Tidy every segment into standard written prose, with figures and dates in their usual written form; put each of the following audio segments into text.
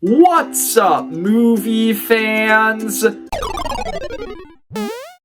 What's up, movie fans?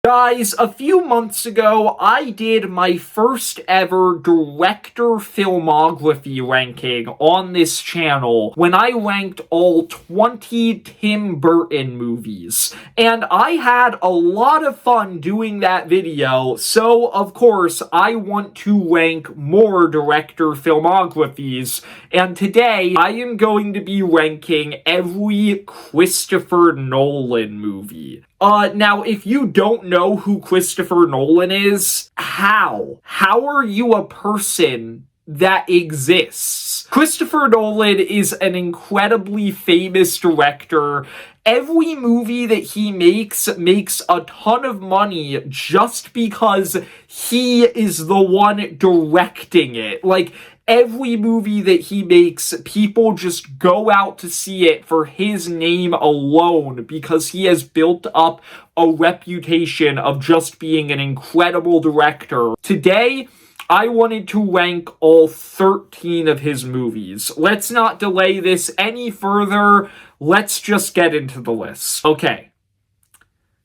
Guys, a few months ago, I did my first ever director filmography ranking on this channel when I ranked all 20 Tim Burton movies. And I had a lot of fun doing that video, so of course I want to rank more director filmographies. And today, I am going to be ranking every Christopher Nolan movie. Now, if you don't know who Christopher Nolan is, how? How are you a person that exists? Christopher Nolan is an incredibly famous director. Every movie that he makes a ton of money just because he is the one directing it. Like, every movie that he makes, people just go out to see it for his name alone because he has built up a reputation of just being an incredible director. Today, I wanted to rank all 13 of his movies. Let's not delay this any further. Let's just get into the list. Okay.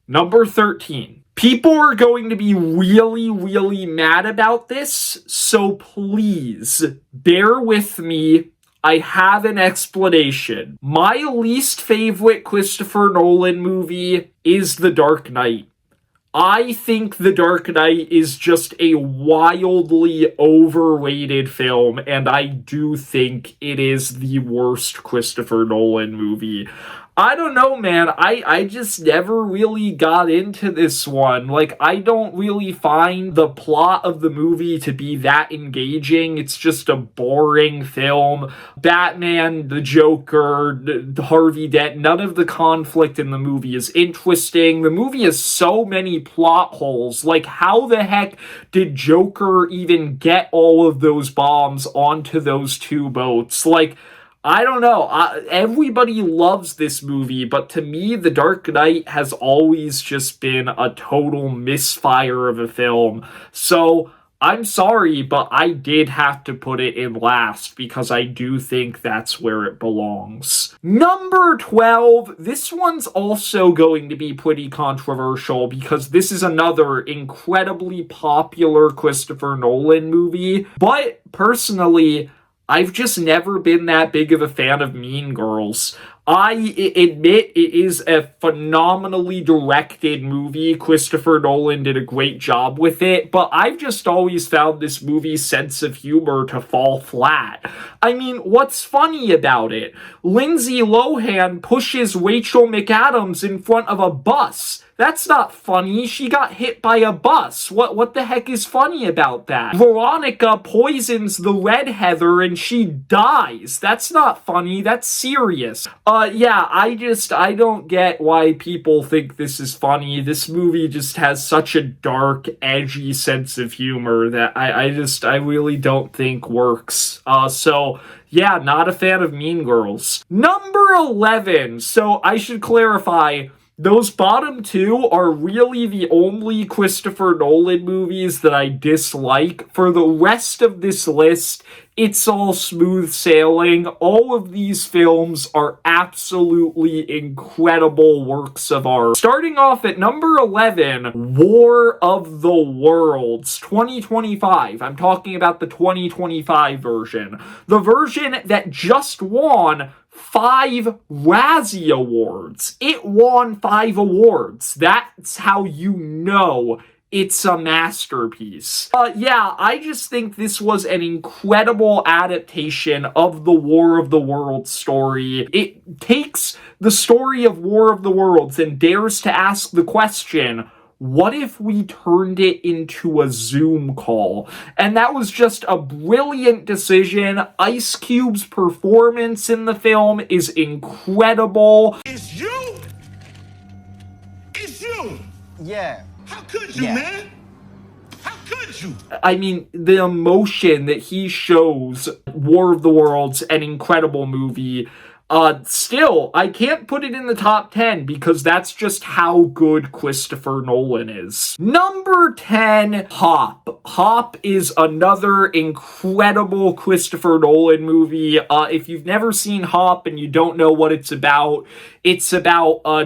Number 13. People are going to be really mad about this, so please bear with me. I have an explanation. My least favorite Christopher Nolan movie is The Dark Knight. I think The Dark Knight is just a wildly overrated film, and I do think it is the worst Christopher Nolan movie. I don't know, man. I just never really got into this one. Like, I don't really find the plot of the movie to be that engaging. It's just a boring film. Batman, the Joker, Harvey Dent, none of the conflict in the movie is interesting. The movie has so many plot holes. Like, how the heck did Joker even get all of those bombs onto those two boats? Like, I don't know. Everybody loves this movie, but to me, The Dark Knight has always just been a total misfire of a film. So, I'm sorry, but I did have to put it in last because I do think that's where it belongs. Number 12. This one's also going to be pretty controversial because this is another incredibly popular Christopher Nolan movie. But personally, I've just never been that big of a fan of Mean Girls. I admit it is a phenomenally directed movie. Christopher Nolan did a great job with it, but I've just always found this movie's sense of humor to fall flat. I mean, what's funny about it? Lindsay Lohan pushes Rachel McAdams in front of a bus. That's not funny. She got hit by a bus. What the heck is funny about that? Veronica poisons the red heather and she dies. That's not funny. That's serious. Yeah, I don't get why people think this is funny. This movie just has such a dark, edgy sense of humor that I really don't think works. So, yeah, not a fan of Mean Girls. Number 11. So, I should clarify, those bottom two are really the only Christopher Nolan movies that I dislike. For the rest of this list, it's all smooth sailing. All of these films are absolutely incredible works of art. Starting off at number 11, War of the Worlds, 2025. I'm talking about the 2025 version. The version that just won 5 Razzie Awards. It won 5 awards. That's how you know it's a masterpiece. Yeah, I just think this was an incredible adaptation of the War of the Worlds story. It takes the story of War of the Worlds and dares to ask the question, what if we turned it into a Zoom call? And that was just a brilliant decision. Ice Cube's performance in the film is incredible. It's you! It's you! Yeah. How could you, man? How could you? I mean, the emotion that he shows, War of the Worlds, an incredible movie. Still, I can't put it in the top 10 because that's just how good Christopher Nolan is. Number 10, Hop. Hop is another incredible Christopher Nolan movie. If you've never seen Hop and you don't know what it's about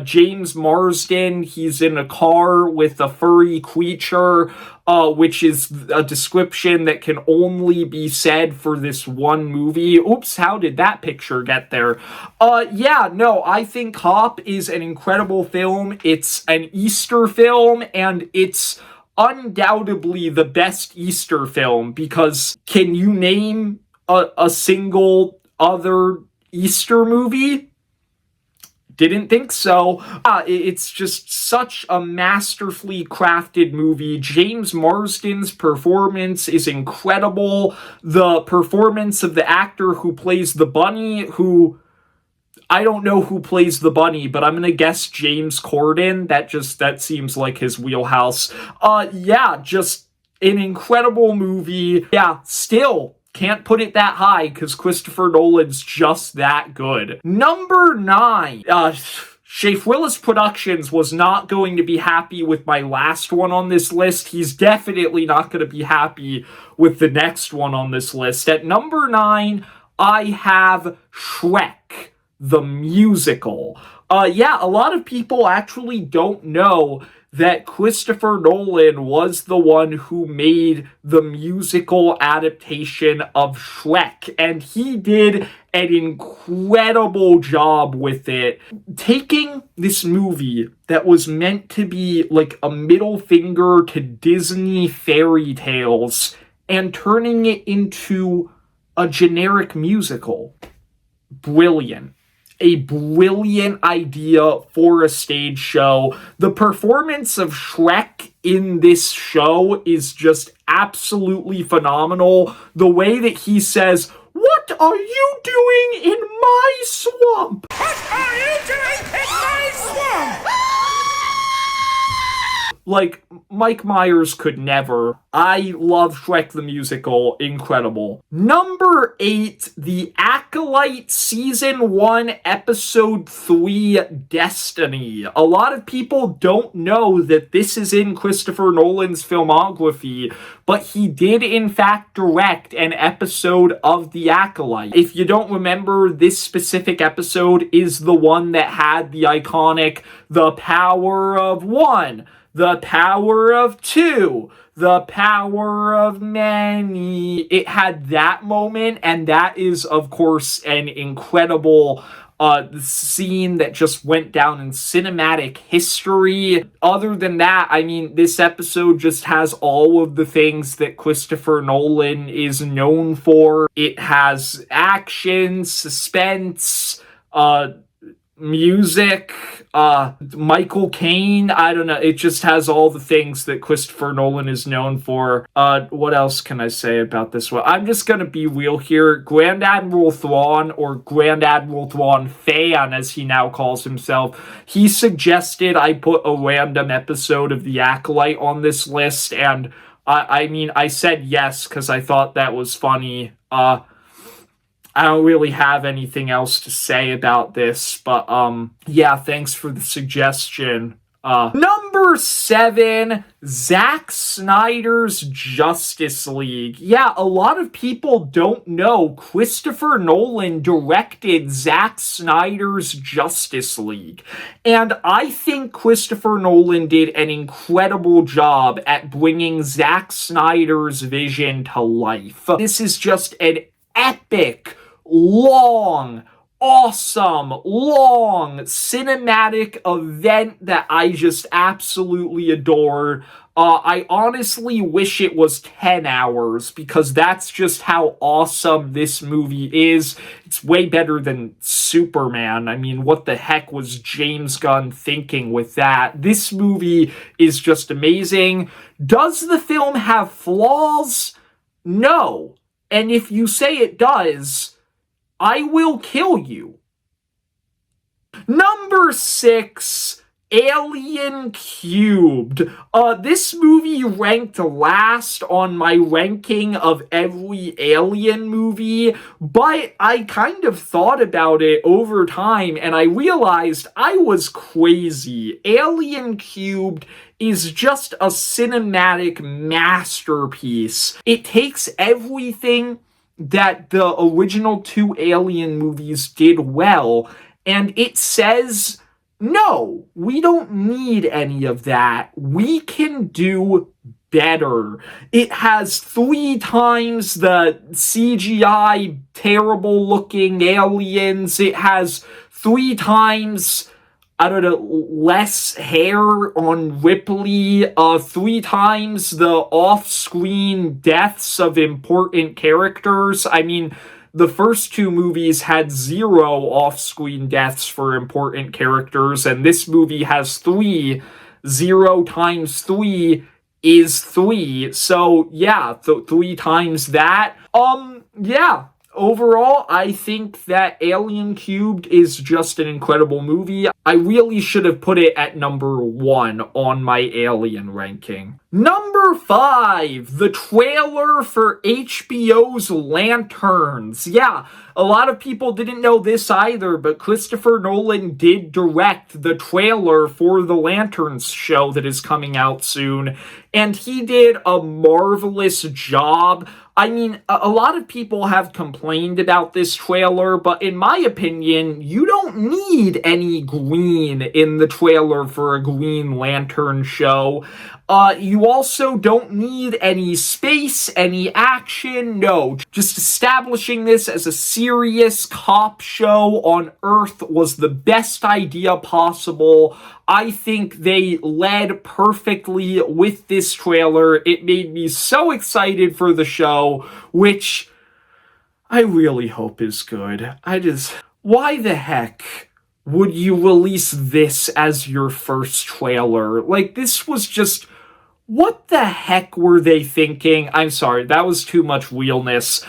James Marsden. He's in a car with a furry creature, which is a description that can only be said for this one movie. Oops, how did that picture get there? I think Hop is an incredible film. It's an Easter film, and it's undoubtedly the best Easter film, because can you name a single other Easter movie? Didn't think so. It's just such a masterfully crafted movie. James Marsden's performance is incredible. The performance of the actor who plays the bunny, who I don't know who plays the bunny, but I'm gonna guess James Corden. That seems like his wheelhouse. Just an incredible movie. Yeah, still can't put it that high because Christopher Nolan's just that good. Number 9. Shafe Willis Productions was not going to be happy with my last one on this list. He's definitely not going to be happy with the next one on this list. At number 9, I have Shrek, the musical. A lot of people actually don't know that Christopher Nolan was the one who made the musical adaptation of Shrek, and he did an incredible job with it. Taking this movie that was meant to be like a middle finger to Disney fairy tales and turning it into a generic musical. Brilliant. A brilliant idea for a stage show. The performance of Shrek in this show is just absolutely phenomenal. The way that he says, "What are you doing in my swamp? What are you doing in my swamp?" Like, Mike Myers could never. I love Shrek the Musical. Incredible. Number 8, The Acolyte Season 1, Episode 3, Destiny. A lot of people don't know that this is in Christopher Nolan's filmography, but he did in fact direct an episode of The Acolyte. If you don't remember, this specific episode is the one that had the iconic "the power of one," "the power of two," "the power of many." It had that moment, and that is, of course, an incredible scene that just went down in cinematic history. Other than that, I mean, this episode just has all of the things that Christopher Nolan is known for. It has action, suspense, music, Michael Caine. I don't know. It just has all the things that Christopher Nolan is known for. What else can I say about this one? I'm just gonna be real here. Grand Admiral Thrawn, or Grand Admiral Thrawn Fan, as he now calls himself, he suggested I put a random episode of The Acolyte on this list, and I said yes because I thought that was funny. I don't really have anything else to say about this, but thanks for the suggestion. Number 7, Zack Snyder's Justice League. Yeah, a lot of people don't know Christopher Nolan directed Zack Snyder's Justice League. And I think Christopher Nolan did an incredible job at bringing Zack Snyder's vision to life. This is just an epic, long, awesome, long cinematic event that I just absolutely adore. I honestly wish it was 10 hours because that's just how awesome this movie is. It's way better than Superman. I mean, what the heck was James Gunn thinking with that? This movie is just amazing. Does the film have flaws? No. And if you say it does, I will kill you. Number 6, Alien Cubed. This movie ranked last on my ranking of every Alien movie, but I kind of thought about it over time and I realized I was crazy. Alien Cubed is just a cinematic masterpiece. It takes everything that the original two Alien movies did well, and it says, no, we don't need any of that. We can do better. It has 3 times the CGI terrible looking aliens. It has 3 times, I don't know, less hair on Ripley, 3 times the off-screen deaths of important characters. I mean, the first 2 movies had 0 off-screen deaths for important characters, and this movie has 3. 0 times 3 is 3. So, yeah, 3 times that. Yeah. Overall, I think that Alien Cubed is just an incredible movie. I really should have put it at number 1 on my Alien ranking. Number 5, the trailer for HBO's Lanterns. Yeah, a lot of people didn't know this either, but Christopher Nolan did direct the trailer for the Lanterns show that is coming out soon, and he did a marvelous job. I mean, a lot of people have complained about this trailer, but in my opinion, you don't need any green in the trailer for a Green Lantern show. You also don't need any space, any action, no. Just establishing this as a serious cop show on Earth was the best idea possible. I think they led perfectly with this trailer. It made me so excited for the show, which I really hope is good. Why the heck would you release this as your first trailer? Like, this was just, what the heck were they thinking? I'm sorry, that was too much realness.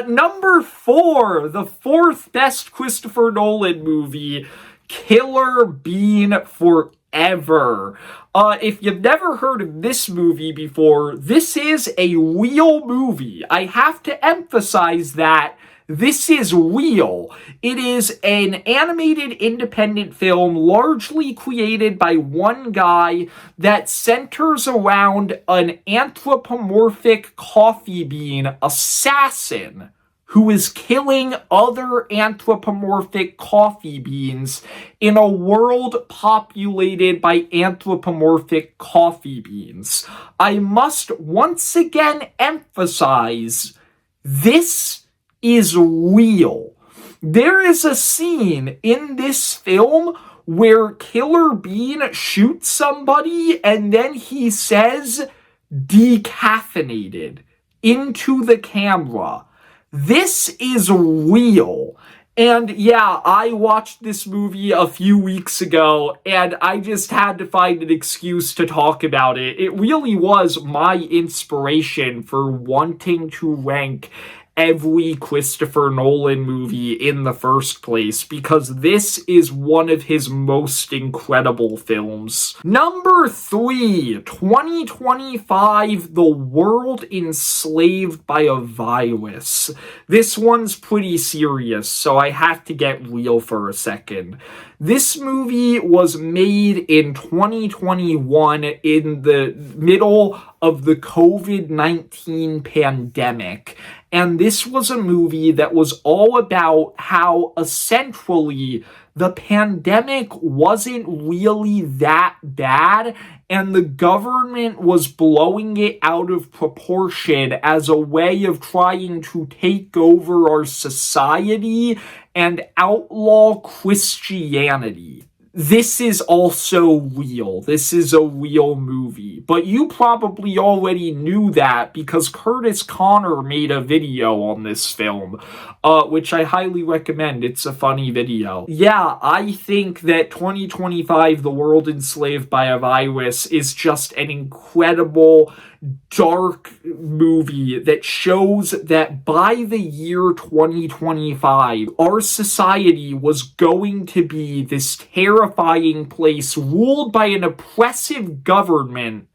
Number 4, the 4th best Christopher Nolan movie, Killer Bean Forever. If you've never heard of this movie before, this is a real movie. I have to emphasize that this is real. It is an animated independent film largely created by one guy that centers around an anthropomorphic coffee bean assassin who is killing other anthropomorphic coffee beans in a world populated by anthropomorphic coffee beans. I must once again emphasize, this is real. There is a scene in this film where Killer Bean shoots somebody and then he says, decaffeinated, into the camera. This is real. And yeah, I watched this movie a few weeks ago, and I just had to find an excuse to talk about it. It really was my inspiration for wanting to rank every Christopher Nolan movie in the first place, because this is one of his most incredible films. Number 3, 2025, The World Enslaved by a Virus. This one's pretty serious, so I have to get real for a second. This movie was made in 2021 in the middle of the COVID-19 pandemic. And this was a movie that was all about how essentially the pandemic wasn't really that bad, and the government was blowing it out of proportion as a way of trying to take over our society and outlaw Christianity. This is also real. This is a real movie. But you probably already knew that because Curtis Connor made a video on this film, which I highly recommend. It's a funny video. Yeah, I think that 2025, The World Enslaved by a Virus is just an incredible, dark movie that shows that by the year 2025, our society was going to be this terrifying terrifying place ruled by an oppressive government.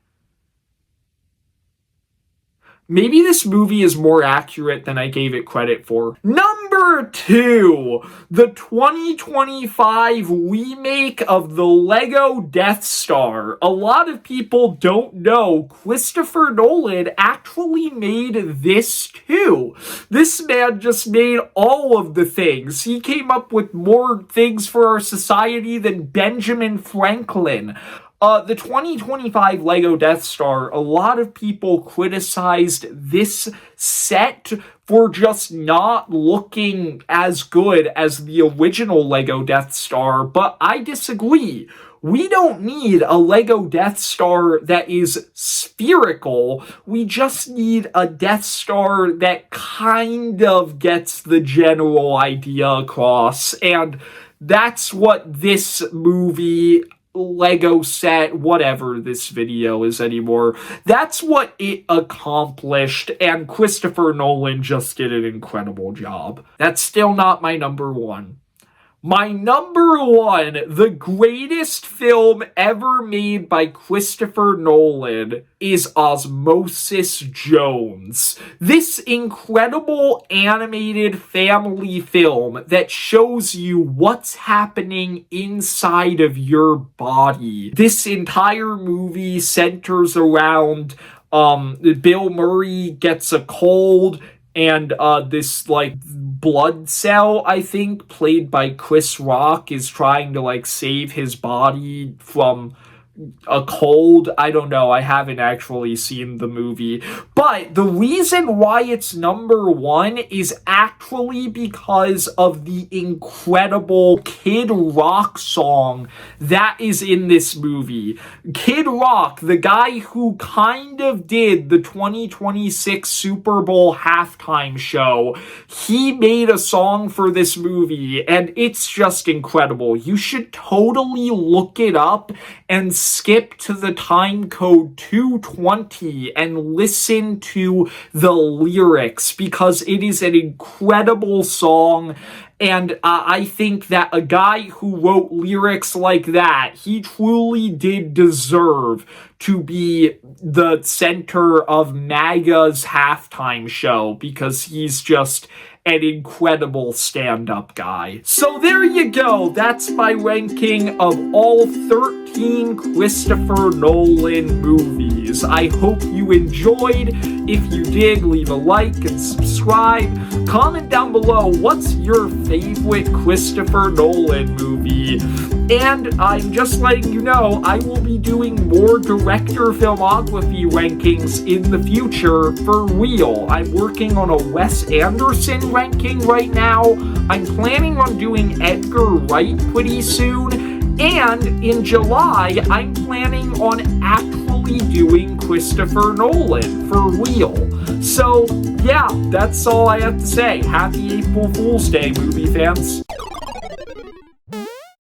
Maybe this movie is more accurate than I gave it credit for. Number 2, the 2025 remake of the Lego Death Star. A lot of people don't know Christopher Nolan actually made this too. This man just made all of the things. He came up with more things for our society than Benjamin Franklin. The 2025 Lego Death Star, a lot of people criticized this set for just not looking as good as the original Lego Death Star, but I disagree. We don't need a Lego Death Star that is spherical. We just need a Death Star that kind of gets the general idea across, and that's what this movie, Lego set, whatever this video is anymore, that's what it accomplished, and Christopher Nolan just did an incredible job. That's still not my number 1. My number 1, the greatest film ever made by Christopher Nolan, is Osmosis Jones. This incredible animated family film that shows you what's happening inside of your body. This entire movie centers around Bill Murray gets a cold, and this blood cell, I think, played by Chris Rock, is trying to save his body from a cold. I don't know. I haven't actually seen the movie. But the reason why it's number 1 is actually because of the incredible Kid Rock song that is in this movie. Kid Rock, the guy who kind of did the 2026 Super Bowl halftime show, he made a song for this movie, and it's just incredible. You should totally look it up and skip to the time code 220 and listen to the lyrics, because it is an incredible song. And I think that a guy who wrote lyrics like that, he truly did deserve to be the center of MAGA's halftime show, because he's just an incredible stand-up guy. So there you go. That's my ranking of all 13 Christopher Nolan movies. I hope you enjoyed. If you did, leave a like and subscribe. Comment down below, what's your favorite Christopher Nolan movie? And I'm just letting you know, I will be doing more director filmography rankings in the future for real. I'm working on a Wes Anderson ranking right now. I'm planning on doing Edgar Wright pretty soon. And in July, I'm planning on actually doing Christopher Nolan for real. So, yeah, that's all I have to say. Happy April Fool's Day, movie fans.